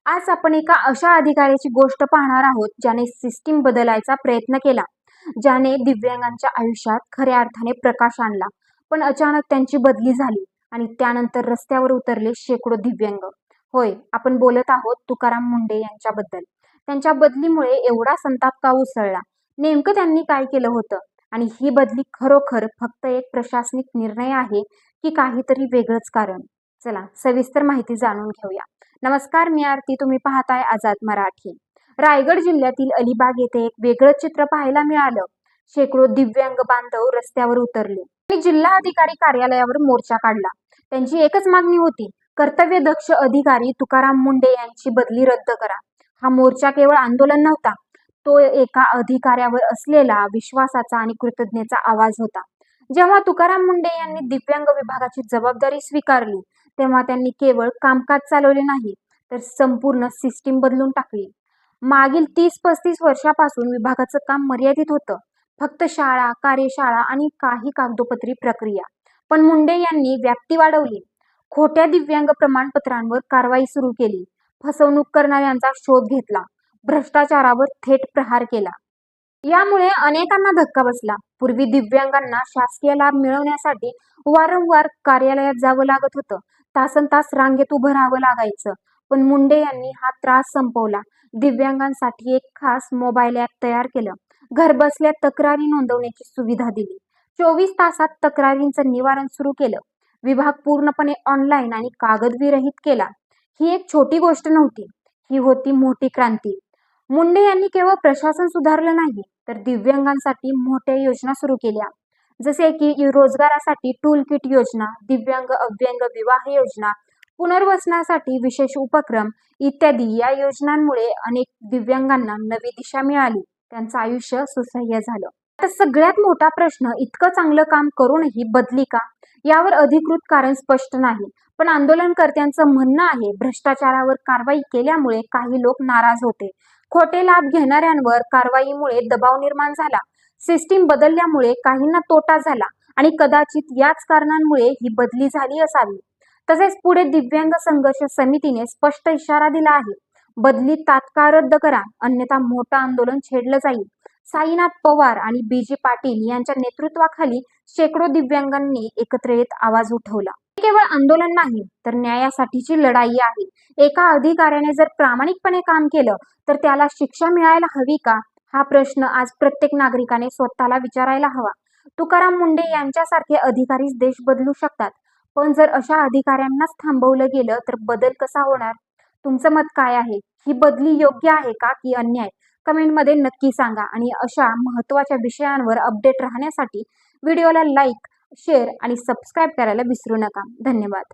आज आपण एका अशा अधिकाऱ्याची गोष्ट पाहणार आहोत ज्याने सिस्टीम बदलायचा प्रयत्न केला, ज्याने दिव्यांगांच्या आयुष्यात खऱ्या अर्थाने प्रकाश आणला, पण अचानक त्यांची बदली झाली आणि त्यानंतर रस्त्यावर उतरले शेकडो दिव्यांग. होय, आपण बोलत आहोत तुकाराम मुंढे यांच्याबद्दल. त्यांच्या बदलीमुळे एवढा संताप का उसळला? नेमकं त्यांनी काय केलं होतं? आणि ही बदली खरोखर फक्त एक प्रशासनिक निर्णय आहे की काहीतरी वेगळंच कारण? चला सविस्तर माहिती जाणून घेऊया. नमस्कार, मी आरती. तुम्ही पाहताय आझाद मराठी. रायगड जिल्ह्यातील अलिबाग येथे एक वेगळं चित्र पाहायला मिळालं. शेकडो दिव्यांग बांधव रस्त्यावर उतरले आणि जिल्हा अधिकारी कार्यालयावर मोर्चा काढला. त्यांची एकच मागणी होती, कर्तव्यदक्ष अधिकारी तुकाराम मुंढे यांची बदली रद्द करा. हा मोर्चा केवळ आंदोलन नव्हता, तो एका अधिकाऱ्यावर असलेला विश्वासाचा आणि कृतज्ञतेचा आवाज होता. जेव्हा तुकाराम मुंढे यांनी दिव्यांग विभागाची जबाबदारी स्वीकारली, तेव्हा त्यांनी केवळ कामकाज चालवले नाही, तर संपूर्ण सिस्टीम बदलून टाकली. मागील 30-35 वर्षापासून विभागाचं काम मर्यादित होतं, फक्त शाळा, कार्यशाळा आणि काही कागदोपत्री प्रक्रिया. पण मुंढे यांनी व्याप्ती वाढवली. खोट्या दिव्यांग प्रमाणपत्रांवर कारवाई सुरू केली, फसवणूक करणाऱ्यांचा शोध घेतला, भ्रष्टाचारावर थेट प्रहार केला. यामुळे अनेकांना धक्का बसला. पूर्वी दिव्यांगांना शासकीय लाभ मिळवण्यासाठी वारंवार कार्यालयात जावं लागत होतं, तासनतास रांगेत उभं राहावं लागायचं. पण मुंढे यांनी हा त्रास संपवला. दिव्यांगांसाठी एक खास मोबाईल ॲप तयार केलं, घरबसल्या तक्रारी नोंदवण्याची सुविधा दिली, 24 तासात तक्रारींचं निवारण सुरू केलं, विभाग पूर्णपणे ऑनलाईन आणि कागदविरहित केला. ही एक छोटी गोष्ट नव्हती, ही होती मोठी क्रांती. मुंढे यांनी केवळ प्रशासन सुधारलं नाही, तर दिव्यांगांसाठी मोठ्या योजना सुरू केल्या, जसे की रोजगारासाठी टूल किट योजना, दिव्यांग अव्यंग विवाह योजना, पुनर्वसनासाठी विशेष उपक्रम इत्यादी. या योजनांमुळे अनेक दिव्यांगांना नवी दिशा मिळाली, त्यांचं आयुष्य सुसह्य झालं. आता सगळ्यात मोठा प्रश्न, इतकं चांगलं काम करूनही बदली का? यावर अधिकृत कारण स्पष्ट नाही, पण आंदोलनकर्त्यांचं म्हणणं आहे, भ्रष्टाचारावर कारवाई केल्यामुळे काही लोक नाराज होते, खोटे लाभ घेणाऱ्यांवर कारवाईमुळे दबाव निर्माण झाला, सिस्टीम बदलल्यामुळे काहींना तोटा झाला आणि कदाचित याच कारणांमुळे ही बदली झाली असावी. तसेच पुढे दिव्यांग संघर्ष समितीने स्पष्ट इशारा दिला आहे, बदली तात्काळ रद्द करा, अन्यथा मोठं आंदोलन छेडलं जाईल. साईनाथ पवार आणि BG पाटील यांच्या नेतृत्वाखाली शेकडो दिव्यांगांनी एकत्र येत आवाज उठवला. हे केवळ आंदोलन नाही, तर न्यायासाठीची लढाई आहे. एका अधिकाऱ्याने जर प्रामाणिकपणे काम केलं, तर त्याला शिक्षा मिळायला हवी का? हा प्रश्न आज प्रत्येक नागरिकाने स्वतःला विचारायला हवा. तुकाराम मुंढे यांच्यासारखे अधिकारीच देश बदलू शकतात, पण जर अशा अधिकाऱ्यांनाच थांबवलं गेलं तर बदल कसा होणार? तुमचं मत काय आहे? ही बदली योग्य आहे का की अन्याय? कमेंटमध्ये नक्की सांगा. आणि अशा महत्त्वाच्या विषयांवर अपडेट राहण्यासाठी व्हिडिओला लाईक, शेअर आणि सबस्क्राईब करायला विसरू नका. धन्यवाद.